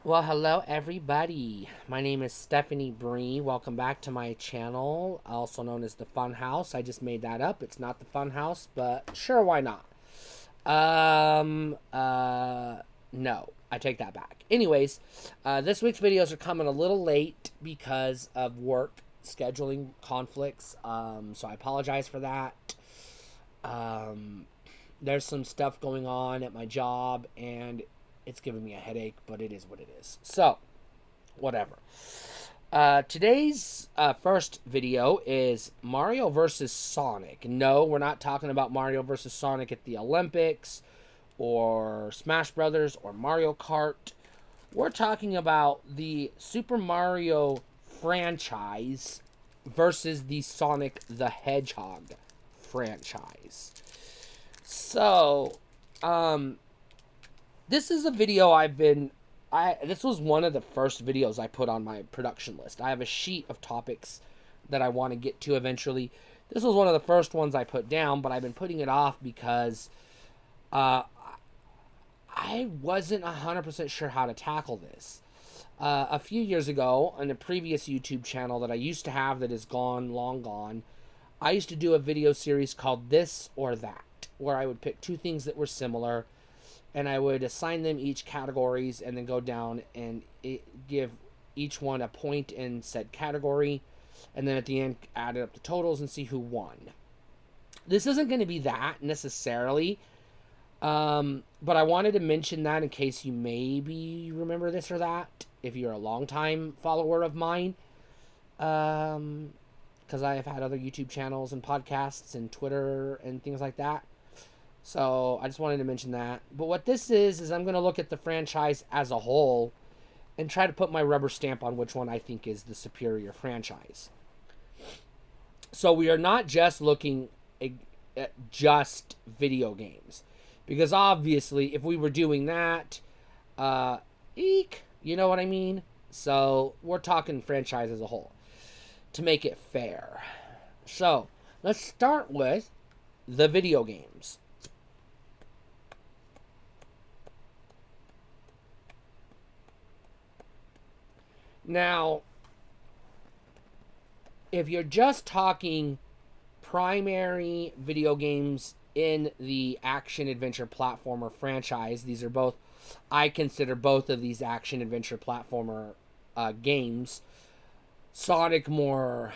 Well, hello everybody. My name is Stephanie Bree. Welcome back to my channel, also known as the Fun House. I just made that up. It's not the Fun House, but sure, why not? Um, uh, no, I take that back. Anyways, this week's videos are coming a little late because of work scheduling conflicts. So I apologize for that. Um, there's some stuff going on at my job, and it's giving me a headache, but it is what it is. So, whatever. Today's first video is Mario versus Sonic. No, we're not talking about Mario versus Sonic at the Olympics or Smash Brothers or Mario Kart. We're talking about the Super Mario franchise versus the Sonic the Hedgehog franchise. So, um, this is a video this was one of the first videos I put on my production list. I have a sheet of topics that I want to get to eventually. This was one of the first ones I put down, but I've been putting it off because uh, I wasn't 100% sure how to tackle this. A few years ago, on a previous YouTube channel that I used to have that is gone, long gone, I used to do a video series called This or That, where I would pick two things that were similar and I would assign them each categories and then go down and give each one a point in said category, and then at the end add up the totals and see who won. This isn't going to be that necessarily, but I wanted to mention that in case you maybe remember this or that, if you're a longtime follower of mine, because I have had other YouTube channels and podcasts and Twitter and things like that. So I just wanted to mention that. But what this is I'm going to look at the franchise as a whole and try to put my rubber stamp on which one I think is the superior franchise. So we are not just looking at just video games. Because obviously, if we were doing that, you know what I mean? So we're talking franchise as a whole to make it fair. So let's start with the video games. Now, if you're just talking primary video games in the action adventure platformer franchise, these are both, I consider both of these action adventure platformer games. Sonic more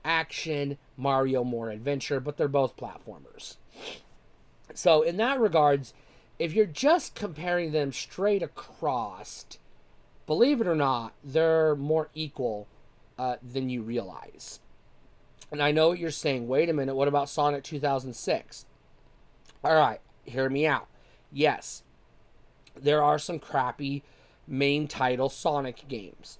action, Mario more adventure, but they're both platformers. So, in that regards, if you're just comparing them straight across, believe it or not, they're more equal than you realize. And I know what you're saying. Wait a minute, what about Sonic 2006? All right, hear me out. Yes, there are some crappy main title Sonic games.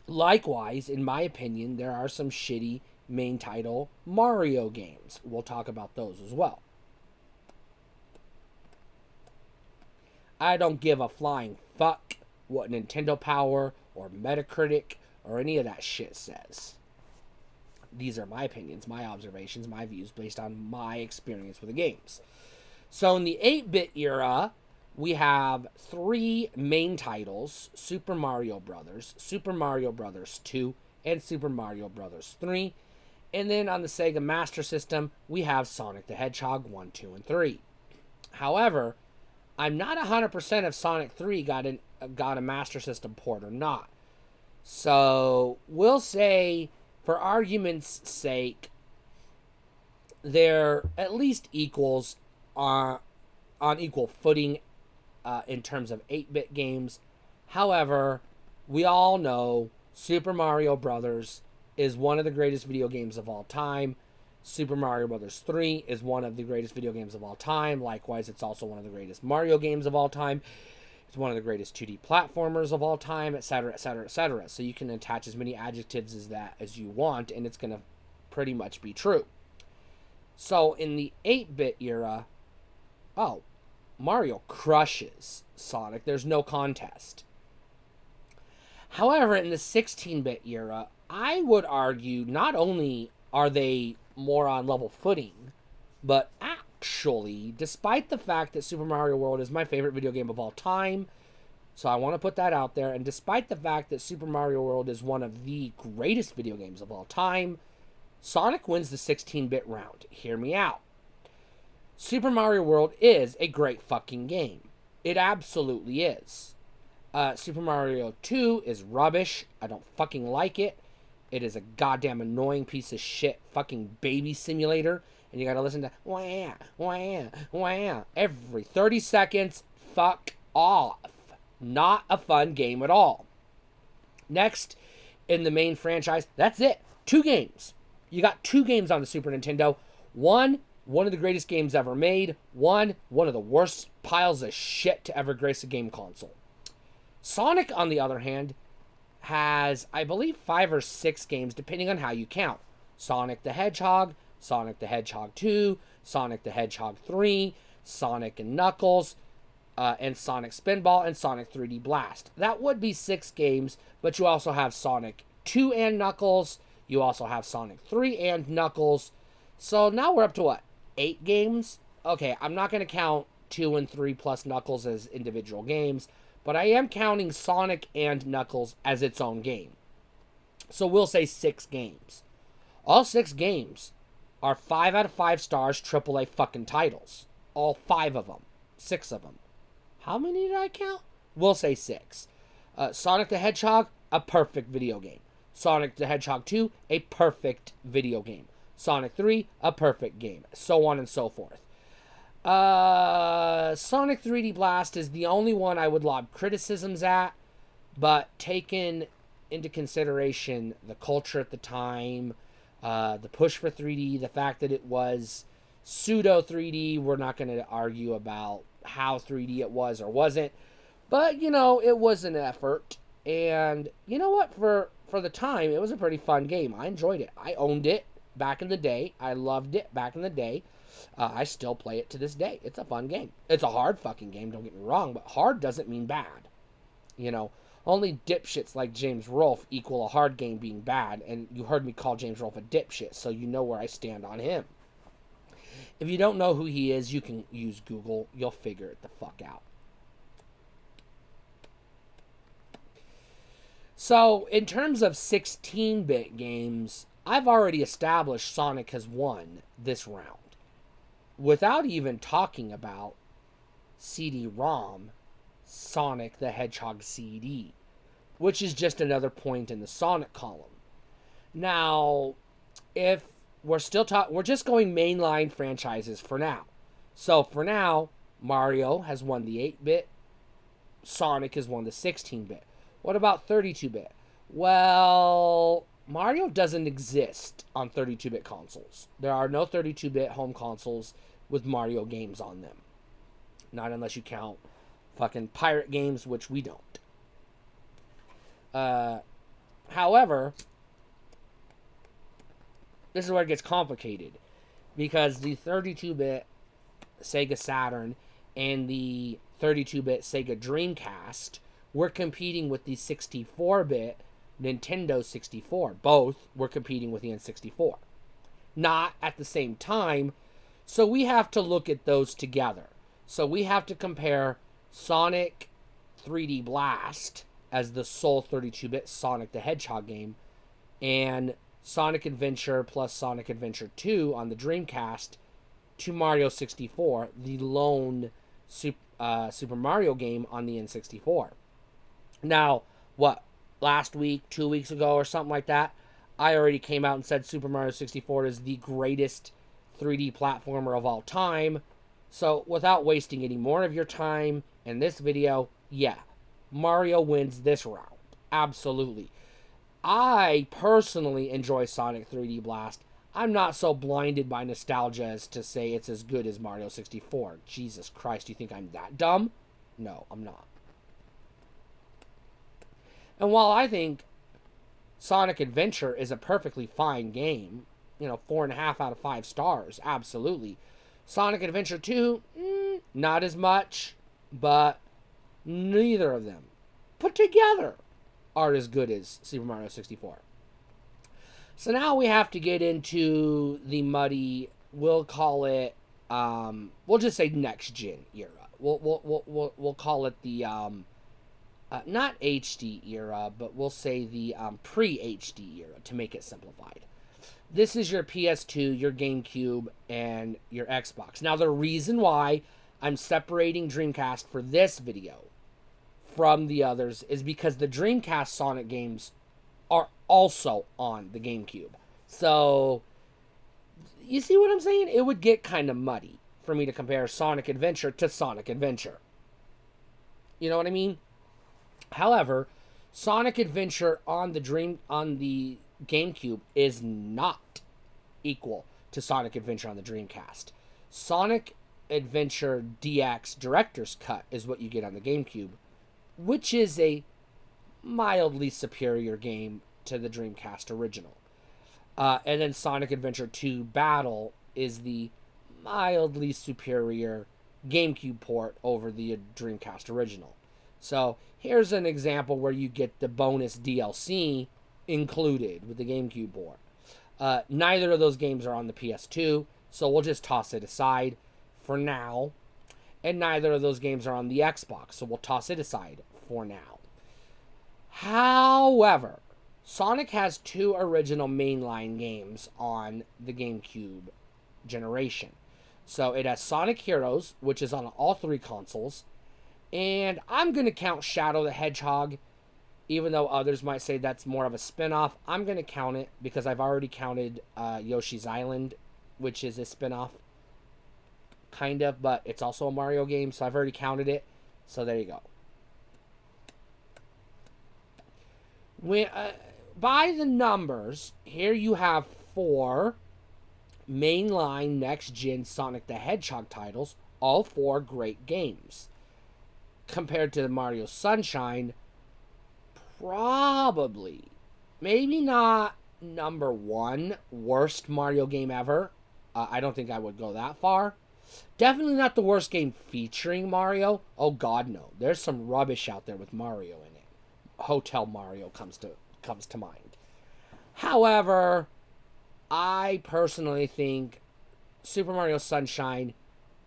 Likewise, in my opinion, there are some shitty main title Mario games. We'll talk about those as well. I don't give a flying fuck what Nintendo Power or Metacritic or any of that shit says. These are my opinions, my observations, my views based on my experience with the games. So in the 8-bit era, we have three main titles: Super Mario Brothers, Super Mario Brothers 2, and Super Mario Brothers 3. And then on the Sega Master System, we have Sonic the Hedgehog 1, 2, and 3. However, I'm not 100% if Sonic 3 got a Master System port or not. So we'll say, for argument's sake, they're at least equals on equal footing in terms of 8-bit games. However, we all know Super Mario Brothers is one of the greatest video games of all time. Super Mario Brothers 3 is one of the greatest video games of all time. Likewise, it's also one of the greatest Mario games of all time. It's one of the greatest 2D platformers of all time, etc., etc., etc. So you can attach as many adjectives as you want, and it's going to pretty much be true. So in the 8-bit era, Mario crushes Sonic. There's no contest. However, in the 16-bit era, I would argue not only are they more on level footing, but actually, despite the fact that Super Mario World is my favorite video game of all time, So I want to put that out there. And despite the fact that Super Mario World is one of the greatest video games of all time, Sonic wins the 16-bit round. Hear me out. Super Mario World is a great fucking game. It absolutely is. Super Mario 2 is rubbish. I don't fucking like it. It is a goddamn annoying piece of shit fucking baby simulator. And you gotta listen to wah, wah, wah every 30 seconds. Fuck off. Not a fun game at all. Next, in the main franchise, that's it. 2 games. You got 2 games on the Super Nintendo. One of the greatest games ever made. One of the worst piles of shit to ever grace a game console. Sonic, on the other hand, has, I believe, 5 or 6 games, depending on how you count. Sonic the Hedgehog, Sonic the Hedgehog 2, Sonic the Hedgehog 3, Sonic and Knuckles, and Sonic Spinball, and Sonic 3D Blast. That would be 6 games, but you also have Sonic 2 and Knuckles. You also have Sonic 3 and Knuckles. So now we're up to what? 8 games? Okay, I'm not going to count 2 and 3 plus Knuckles as individual games, but I am counting Sonic and Knuckles as its own game. So we'll say 6 games. All 6 games are 5 out of 5 stars AAA fucking titles. All 5 of them. 6 of them. How many did I count? We'll say 6. Sonic the Hedgehog, a perfect video game. Sonic the Hedgehog 2, a perfect video game. Sonic 3, a perfect game. So on and so forth. Sonic 3D Blast is the only one I would lob criticisms at, but taken into consideration the culture at the time, the push for 3D, the fact that it was pseudo 3D, we're not going to argue about how 3D it was or wasn't, but you know, it was an effort. And you know what, for the time, it was a pretty fun game. I enjoyed it. I owned it back in the day. I loved it back in the day. I still play it to this day. It's a fun game. It's a hard fucking game, don't get me wrong, but hard doesn't mean bad. You know, only dipshits like James Rolfe equal a hard game being bad, and you heard me call James Rolfe a dipshit, so you know where I stand on him. If you don't know who he is, you can use Google. You'll figure it the fuck out. So, in terms of 16-bit games, I've already established Sonic has won this round. Without even talking about CD-ROM, Sonic the Hedgehog CD, which is just another point in the Sonic column. Now, if we're still we're just going mainline franchises for now. So for now, Mario has won the 8-bit, Sonic has won the 16-bit. What about 32-bit? Well, Mario doesn't exist on 32-bit consoles. There are no 32-bit home consoles with Mario games on them. Not unless you count fucking pirate games, which we don't. However, this is where it gets complicated, because the 32-bit Sega Saturn and the 32-bit Sega Dreamcast were competing with the 64-bit Nintendo 64. Both were competing with the N64. Not at the same time, so we have to look at those together. So we have to compare Sonic 3D Blast as the sole 32-bit Sonic the Hedgehog game, and Sonic Adventure plus Sonic Adventure 2 on the Dreamcast to Mario 64, the lone Super Mario game on the N64. Now, last week, 2 weeks ago, or something like that, I already came out and said Super Mario 64 is the greatest 3D platformer of all time. So, without wasting any more of your time in this video, yeah, Mario wins this round. Absolutely. I personally enjoy Sonic 3D Blast. I'm not so blinded by nostalgia as to say it's as good as Mario 64. Jesus Christ, you think I'm that dumb? No, I'm not. And while I think Sonic Adventure is a perfectly fine game, 4.5 out of 5 stars, absolutely. Sonic Adventure 2, not as much, but neither of them put together are as good as Super Mario 64. So now we have to get into the muddy, we'll call it, we'll just say next gen era. We'll call it the not HD era, but we'll say the pre-HD era to make it simplified. This is your PS2, your GameCube, and your Xbox. Now, the reason why I'm separating Dreamcast for this video from the others is because the Dreamcast Sonic games are also on the GameCube. So, you see what I'm saying? It would get kind of muddy for me to compare Sonic Adventure to Sonic Adventure. You know what I mean? However, Sonic Adventure on the GameCube is not equal to Sonic Adventure on the Dreamcast. Sonic Adventure DX Director's Cut is what you get on the GameCube, which is a mildly superior game to the Dreamcast original. And then Sonic Adventure 2 Battle is the mildly superior GameCube port over the Dreamcast original. So here's an example where you get the bonus DLC included with the GameCube port. Neither of those games are on the PS2, so we'll just toss it aside for now. And neither of those games are on the Xbox, so we'll toss it aside for now. However, Sonic has 2 original mainline games on the GameCube generation. So it has Sonic Heroes, which is on all 3 consoles, and I'm going to count Shadow the Hedgehog, even though others might say that's more of a spin-off. I'm going to count it because I've already counted Yoshi's Island, which is a spin-off, kind of, but it's also a Mario game, so I've already counted it. So there you go. When, by the numbers, here you have 4 mainline next-gen Sonic the Hedgehog titles, all 4 great games. Compared to the Mario Sunshine, probably, maybe not number 1 worst Mario game ever. I don't think I would go that far. Definitely not the worst game featuring Mario. Oh God, no. There's some rubbish out there with Mario in it. Hotel Mario comes to mind. However, I personally think Super Mario Sunshine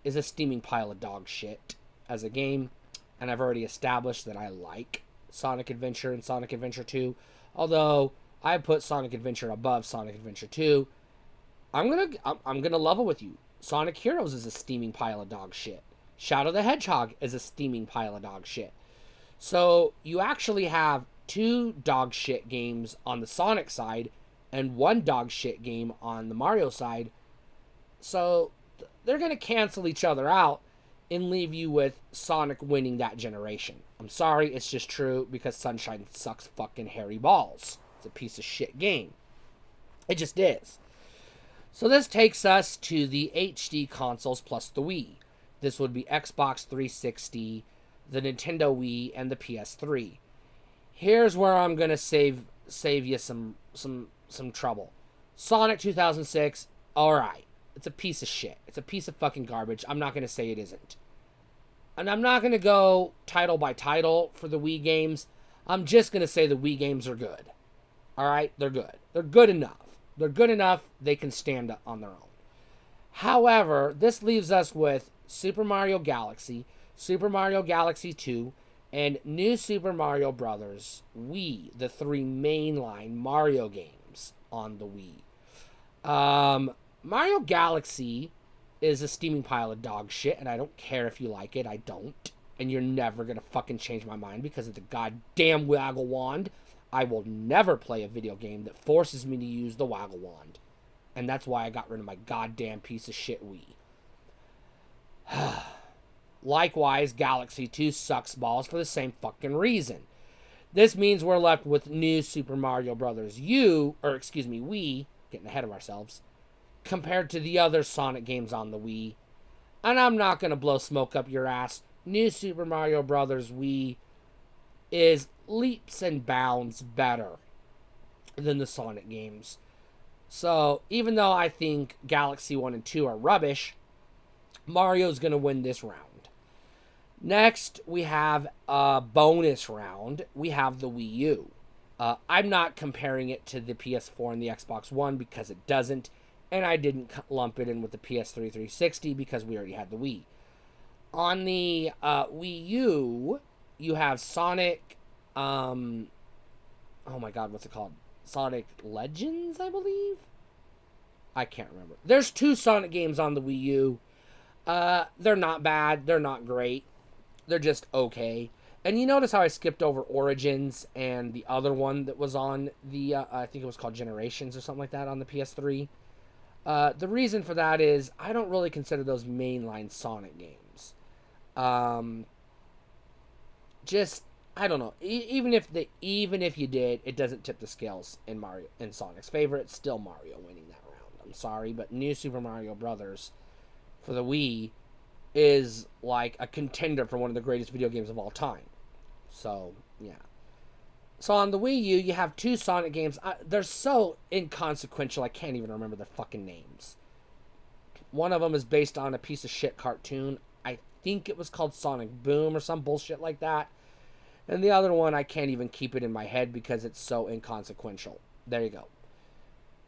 is a steaming pile of dog shit as a game, and I've already established that I like Sonic Adventure and Sonic Adventure 2. Although I put Sonic Adventure above Sonic Adventure 2, I'm gonna level with you. Sonic Heroes is a steaming pile of dog shit. Shadow the Hedgehog is a steaming pile of dog shit. So you actually have 2 dog shit games on the Sonic side and 1 dog shit game on the Mario side. So they're gonna cancel each other out and leave you with Sonic winning that generation. I'm sorry, it's just true because Sunshine sucks fucking hairy balls. It's a piece of shit game. It just is. So this takes us to the HD consoles plus the Wii. This would be Xbox 360, the Nintendo Wii, and the PS3. Here's where I'm gonna save you some trouble. Sonic 2006, alright. It's a piece of shit. It's a piece of fucking garbage. I'm not gonna say it isn't. And I'm not going to go title by title for the Wii games. I'm just going to say the Wii games are good. Alright? They're good. They're good enough. They're good enough. They can stand up on their own. However, this leaves us with Super Mario Galaxy, Super Mario Galaxy 2, and New Super Mario Bros. Wii, the 3 mainline Mario games on the Wii. Mario Galaxy is a steaming pile of dog shit, and I don't care if you like it. I don't. And you're never going to fucking change my mind because of the goddamn waggle wand. I will never play a video game that forces me to use the waggle wand. And that's why I got rid of my goddamn piece of shit Wii. Likewise, Galaxy 2 sucks balls for the same fucking reason. This means we're left with New Super Mario Bros. Wii, getting ahead of ourselves, compared to the other Sonic games on the Wii. And I'm not going to blow smoke up your ass. New Super Mario Bros. Wii is leaps and bounds better than the Sonic games. So, even though I think Galaxy 1 and 2 are rubbish, Mario's going to win this round. Next, we have a bonus round. We have the Wii U. I'm not comparing it to the PS4 and the Xbox One because it doesn't. And I didn't lump it in with the PS3 360 because we already had the Wii. On the Wii U, you have Sonic, oh my god, what's it called? Sonic Legends, I believe? I can't remember. There's 2 Sonic games on the Wii U. They're not bad. They're not great. They're just okay. And you notice how I skipped over Origins and the other one that was on the, I think it was called Generations or something like that on the PS3. The reason for that is I don't really consider those mainline Sonic games. Just, I don't know. Even if you did, it doesn't tip the scales in Sonic's favor. It's still Mario winning that round. I'm sorry, but New Super Mario Brothers for the Wii is like a contender for one of the greatest video games of all time. So, yeah. So on the Wii U, you have 2 Sonic games. They're so inconsequential, I can't even remember their fucking names. One of them is based on a piece of shit cartoon. I think it was called Sonic Boom or some bullshit like that. And the other one, I can't even keep it in my head because it's so inconsequential. There you go.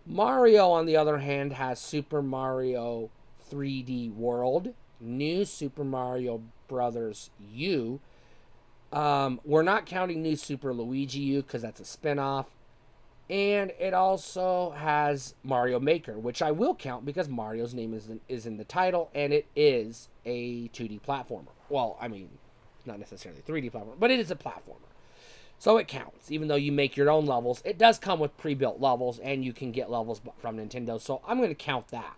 Mario, on the other hand, has Super Mario 3D World, New Super Mario Brothers U. We're not counting New Super Luigi U because that's a spinoff. And it also has Mario Maker, which I will count because Mario's name is in the title, and it is a 2D platformer. Well, I mean, not necessarily a 3D platformer, but it is a platformer. So it counts, even though you make your own levels. It does come with pre-built levels, and you can get levels from Nintendo, so I'm going to count that.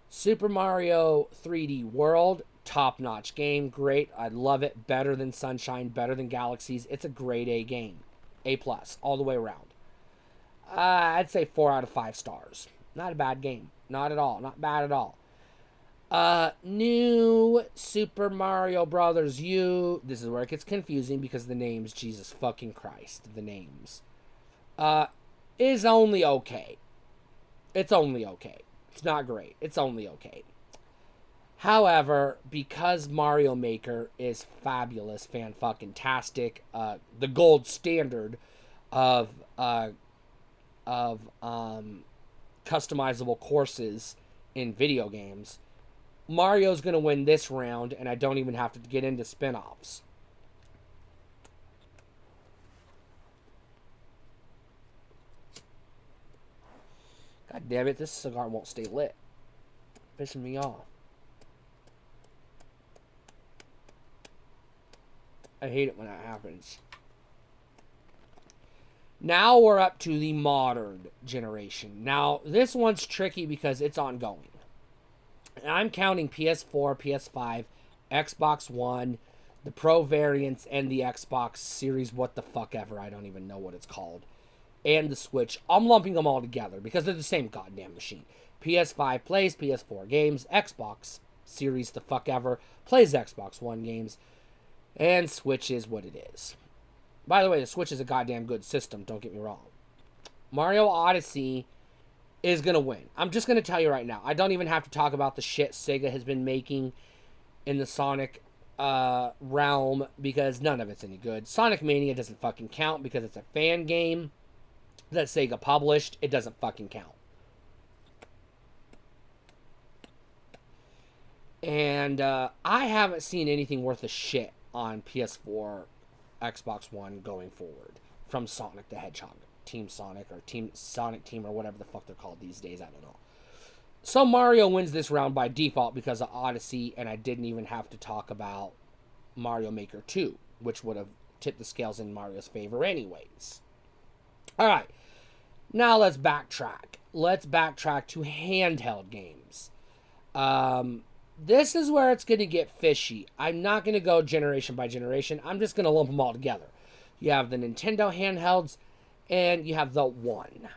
Super Mario 3D World, top-notch game, great. I love it, better than Sunshine, better than Galaxies. It's a grade A game. A+, all the way around. I'd say 4 out of 5 stars. Not a bad game. Not at all. Not bad at all. New Super Mario Brothers U. This is where it gets confusing because the names, Jesus fucking Christ, the names. Is only okay. It's only okay. It's not great. It's only okay. However, because Mario Maker is fabulous, fan-fucking-tastic, the gold standard of customizable courses in video games, Mario's going to win this round, and I don't even have to get into spin-offs. God damn it, this cigar won't stay lit. Pissing me off. I hate it when that happens. Now we're up to the modern generation. Now, this one's tricky because it's ongoing. And I'm counting PS4, PS5, Xbox One, the Pro variants, and the Xbox Series what the fuck ever. I don't even know what it's called. And the Switch. I'm lumping them all together because they're the same goddamn machine. PS5 plays PS4 games. Xbox Series the fuck ever plays Xbox One games. And Switch is what it is. By the way, the Switch is a goddamn good system, don't get me wrong. Mario Odyssey is going to win. I'm just going to tell you right now. I don't even have to talk about the shit Sega has been making in the Sonic realm because none of it's any good. Sonic Mania doesn't fucking count because it's a fan game that Sega published. It doesn't fucking count. And I haven't seen anything worth a shit on PS4, Xbox One going forward from Sonic the Hedgehog, Team Sonic or Team Sonic Team or whatever the fuck they're called these days. I don't know. So Mario wins this round by default because of Odyssey, and I didn't even have to talk about Mario Maker 2, which would have tipped the scales in Mario's favor anyways. All right, now let's backtrack. Let's backtrack to handheld games. This is where it's going to get fishy. I'm not going to go generation by generation. I'm just going to lump them all together. You have the Nintendo handhelds, and you have the one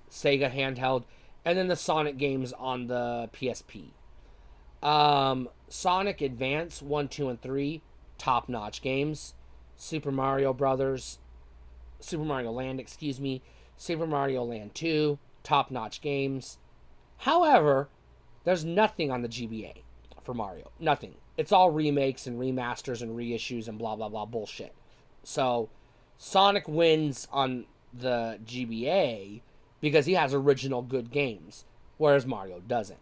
Sega handheld, and then the Sonic games on the PSP. Sonic Advance 1, 2, and 3, top-notch games. Super Mario Brothers, Super Mario Land, excuse me. Super Mario Land 2, top-notch games. However, there's nothing on the GBA for Mario. Nothing. It's all remakes and remasters and reissues and blah, blah, blah bullshit. So, Sonic wins on the GBA because he has original good games, whereas Mario doesn't.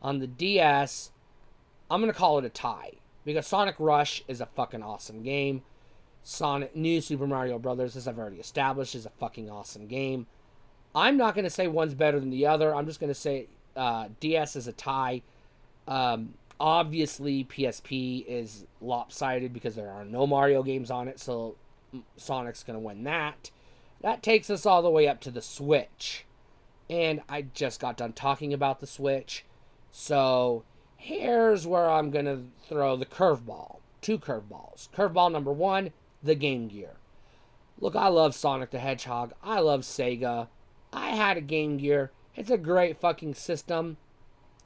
On the DS, I'm going to call it a tie Because Sonic Rush is a fucking awesome game. Sonic New Super Mario Brothers, as I've already established, is a fucking awesome game. I'm not going to say one's better than the other. I'm just going to say DS is a tie. Obviously, PSP is lopsided because there are no Mario games on it, so Sonic's going to win that. That takes us all the way up to the Switch. And I just got done talking about the Switch. So here's where I'm going to throw the curveball. Two curveballs. Curveball number one, the Game Gear. Look, I love Sonic the Hedgehog. I love Sega. I had a Game Gear. It's a great fucking system.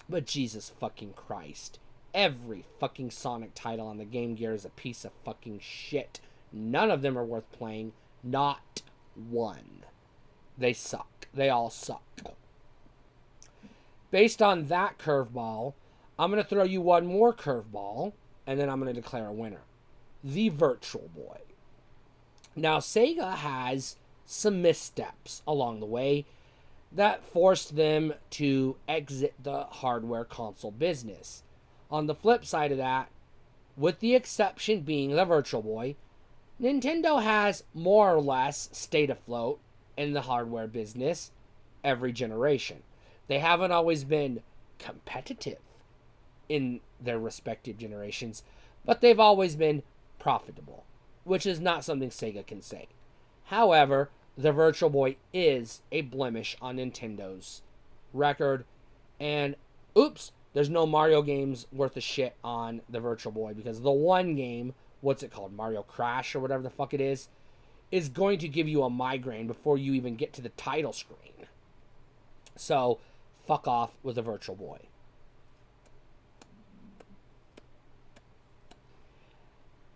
But Jesus fucking Christ. Every fucking Sonic title on the Game Gear is a piece of fucking shit. None of them are worth playing. Not one. They suck. They all suck. Based on that curveball, I'm going to throw you one more curveball, and then I'm going to declare a winner. The Virtual Boy. Now, Sega has some missteps along the way that forced them to exit the hardware console business. On the flip side of that, with the exception being the Virtual Boy, Nintendo has more or less stayed afloat in the hardware business every generation. They haven't always been competitive in their respective generations, but they've always been profitable, which is not something Sega can say. However, the Virtual Boy is a blemish on Nintendo's record, and oops, there's no Mario games worth a shit on the Virtual Boy, because the one game, what's it called, Mario Crash or whatever the fuck it is going to give you a migraine before you even get to the title screen. So, fuck off with the Virtual Boy.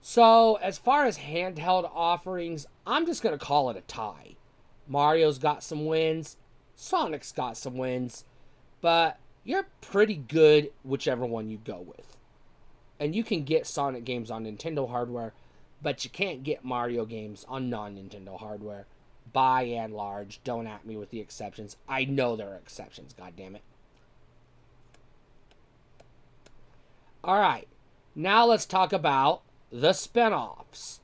So, as far as handheld offerings, I'm just going to call it a tie. Mario's got some wins, Sonic's got some wins, but you're pretty good whichever one you go with. And you can get Sonic games on Nintendo hardware, but you can't get Mario games on non-Nintendo hardware. By and large, don't at me with the exceptions. I know there are exceptions, goddammit. Alright, now let's talk about the spin-offs.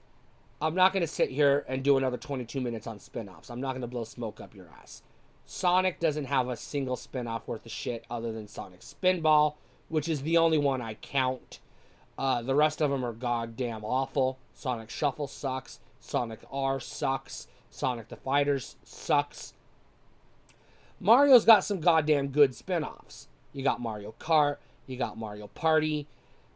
I'm not going to sit here and do another 22 minutes on spin-offs. I'm not going to blow smoke up your ass. Sonic doesn't have a single spin-off worth of shit other than Sonic Spinball, which is the only one I count. The rest of them are goddamn awful. Sonic Shuffle sucks. Sonic R sucks. Sonic the Fighters sucks. Mario's got some goddamn good spin-offs. You got Mario Kart. You got Mario Party.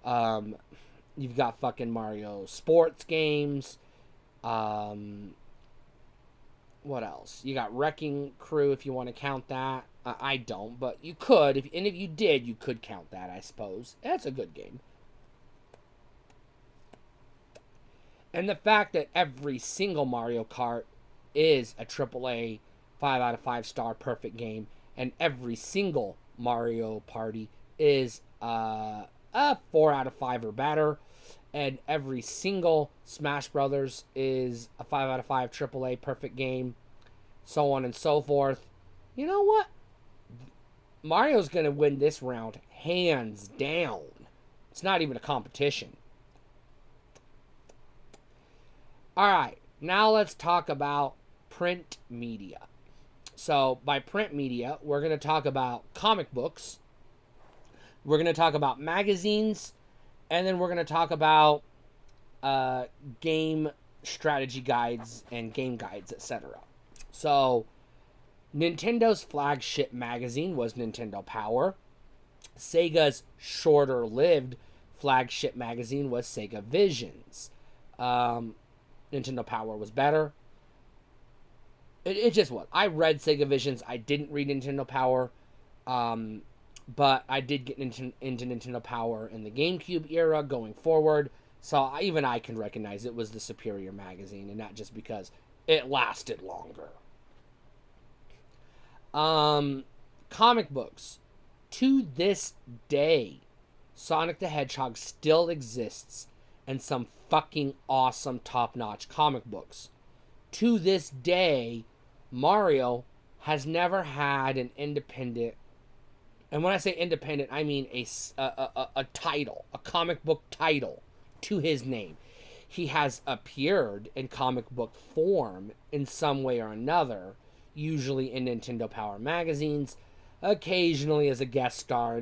You've got fucking Mario Sports games. What else? You got Wrecking Crew, if you want to count that. I don't, but you could. If you did, you could count that, I suppose. That's a good game. And the fact that every single Mario Kart is a AAA 5 out of 5 star perfect game, and every single Mario Party is a 4 out of 5 or better, and every single Smash Brothers is a 5 out of 5 AAA perfect game, so on and so forth. You know what? Mario's going to win this round hands down. It's not even a competition. Alright, now let's talk about print media. So, by print media, we're going to talk about comic books, we're going to talk about magazines, and then we're going to talk about game strategy guides and game guides, etc. So, Nintendo's flagship magazine was Nintendo Power. Sega's shorter-lived flagship magazine was Sega Visions. Nintendo Power was better. It just was. I read Sega Visions. I didn't read Nintendo Power. But I did get into Nintendo Power in the GameCube era going forward. So even I can recognize it was the superior magazine, and not just because it lasted longer. Comic books. To this day, Sonic the Hedgehog still exists in some fucking awesome top-notch comic books. To this day, Mario has never had an independent And when I say independent, I mean a title, a comic book title to his name. He has appeared in comic book form in some way or another, usually in Nintendo Power magazines, occasionally as a guest star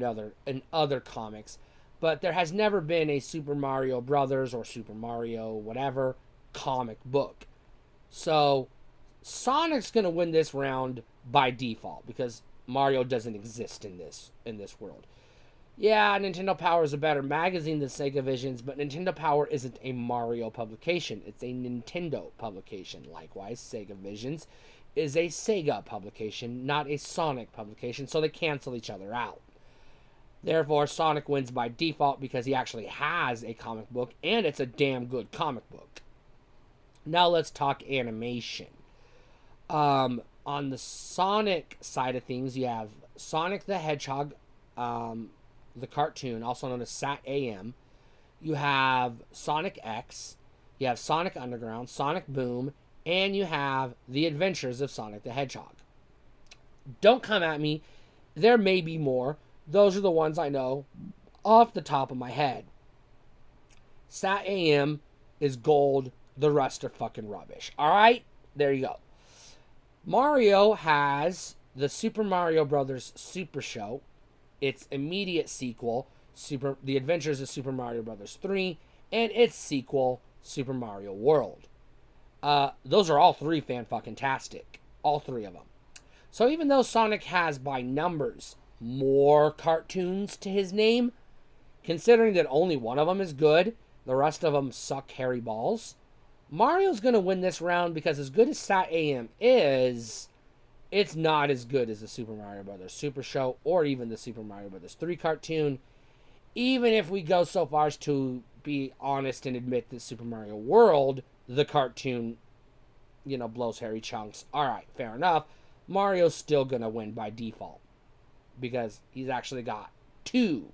in other comics, but there has never been a Super Mario Brothers or Super Mario whatever comic book. So Sonic's going to win this round by default because Mario doesn't exist in this world. Yeah, Nintendo Power is a better magazine than Sega Visions, but Nintendo Power isn't a Mario publication. It's a Nintendo publication. Likewise, Sega Visions is a Sega publication, not a Sonic publication, so they cancel each other out. Therefore, Sonic wins by default because he actually has a comic book, and it's a damn good comic book. Now let's talk animation. On the Sonic side of things, you have Sonic the Hedgehog, the cartoon, also known as Sat AM. You have Sonic X. You have Sonic Underground, Sonic Boom, and you have The Adventures of Sonic the Hedgehog. Don't come at me. There may be more. Those are the ones I know off the top of my head. Sat AM is gold. The rest are fucking rubbish. Alright? There you go. Mario has the Super Mario Brothers Super Show, its immediate sequel, The Adventures of Super Mario Brothers 3, and its sequel, Super Mario World. Those are all three fan-fucking-tastic. All three of them. So even though Sonic has, by numbers, more cartoons to his name, considering that only one of them is good, the rest of them suck hairy balls, Mario's going to win this round because as good as Sat AM is, it's not as good as the Super Mario Bros. Super Show or even the Super Mario Bros. 3 cartoon. Even if we go so far as to be honest and admit that Super Mario World, the cartoon, blows hairy chunks. Alright, fair enough. Mario's still going to win by default because he's actually got 2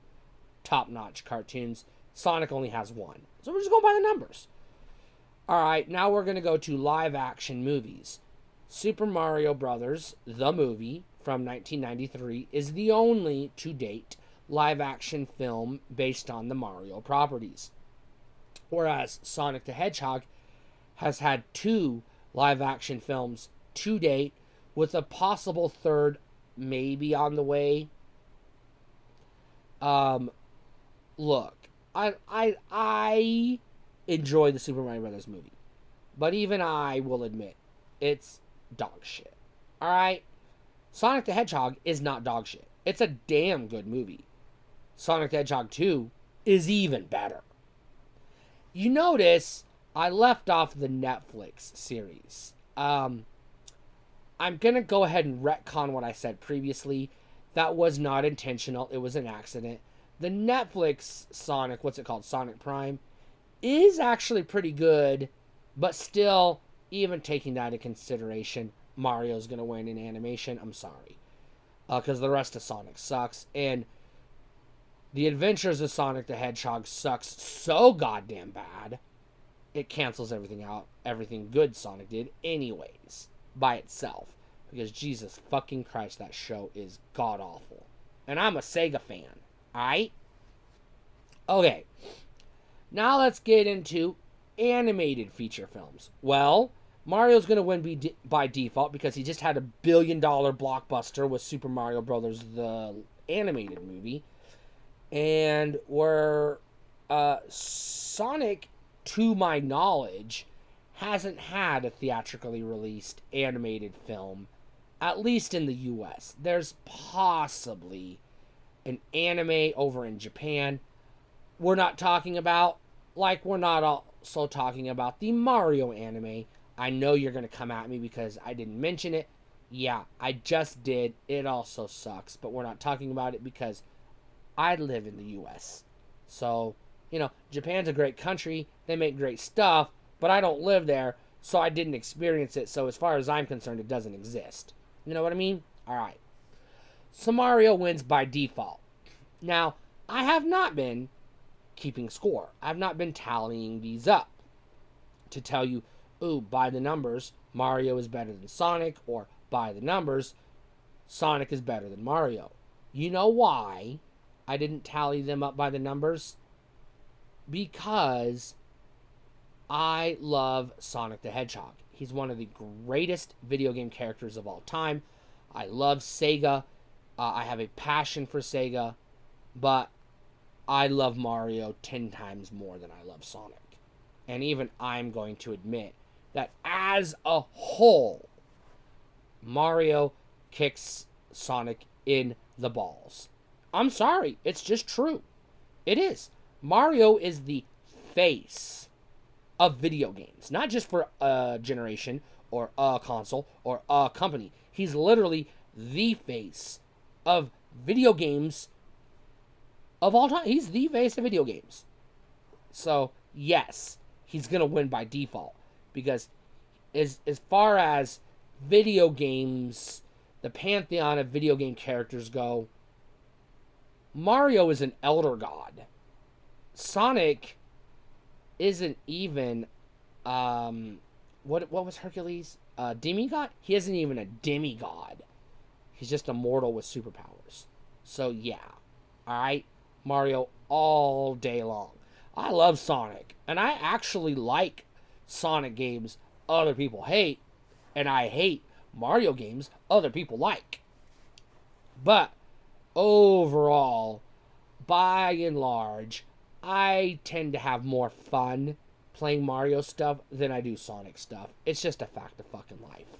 top-notch cartoons. Sonic only has 1. So we're just going by the numbers. Alright, now we're going to go to live-action movies. Super Mario Brothers, the movie, from 1993, is the only, to date, live-action film based on the Mario properties. Whereas Sonic the Hedgehog has had 2 live-action films to date, with a possible third maybe on the way. Look, I enjoy the Super Mario Brothers movie, but even I will admit it's dog shit. Alright? Sonic the Hedgehog is not dog shit. It's a damn good movie. Sonic the Hedgehog 2 is even better. You notice I left off the Netflix series. I'm gonna go ahead and retcon what I said previously. That was not intentional. It was an accident. The Netflix Sonic, what's it called? Sonic Prime, is actually pretty good, but still, even taking that into consideration, Mario's going to win in animation. I'm sorry. Because the rest of Sonic sucks. And The Adventures of Sonic the Hedgehog sucks so goddamn bad, it cancels everything out. Everything good Sonic did anyways, by itself. Because Jesus fucking Christ, that show is god-awful. And I'm a Sega fan. Alright? Okay. Now let's get into animated feature films. Well, Mario's going to win by default because he just had a $1 billion blockbuster with Super Mario Brothers, the animated movie. And where Sonic, to my knowledge, hasn't had a theatrically released animated film, at least in the US. There's possibly an anime over in Japan. We're not talking about, like we're not also talking about the Mario anime. I know you're going to come at me because I didn't mention it. Yeah, I just did. It also sucks, but we're not talking about it because I live in the US. So, Japan's a great country. They make great stuff, but I don't live there, so I didn't experience it. So as far as I'm concerned, it doesn't exist. You know what I mean? All right. So Mario wins by default. Now, I have not been keeping score. I've not been tallying these up to tell you, ooh, by the numbers, Mario is better than Sonic, or by the numbers, Sonic is better than Mario. You know why I didn't tally them up by the numbers? Because I love Sonic the Hedgehog. He's one of the greatest video game characters of all time. I love Sega. I have a passion for Sega, but I love Mario 10 times more than I love Sonic. And even I'm going to admit that as a whole, Mario kicks Sonic in the balls. I'm sorry, it's just true. It is. Mario is the face of video games, not just for a generation or a console or a company. He's literally the face of video games of all time. He's the face of video games. So, yes, he's going to win by default because as far as video games, the pantheon of video game characters go, Mario is an elder god. Sonic isn't even what was Hercules? Demigod? He isn't even a demigod. He's just a mortal with superpowers. So yeah. Alright? Mario all day long. I love Sonic. And I actually like Sonic games other people hate. And I hate Mario games other people like. But overall, by and large, I tend to have more fun playing Mario stuff than I do Sonic stuff. It's just a fact of fucking life.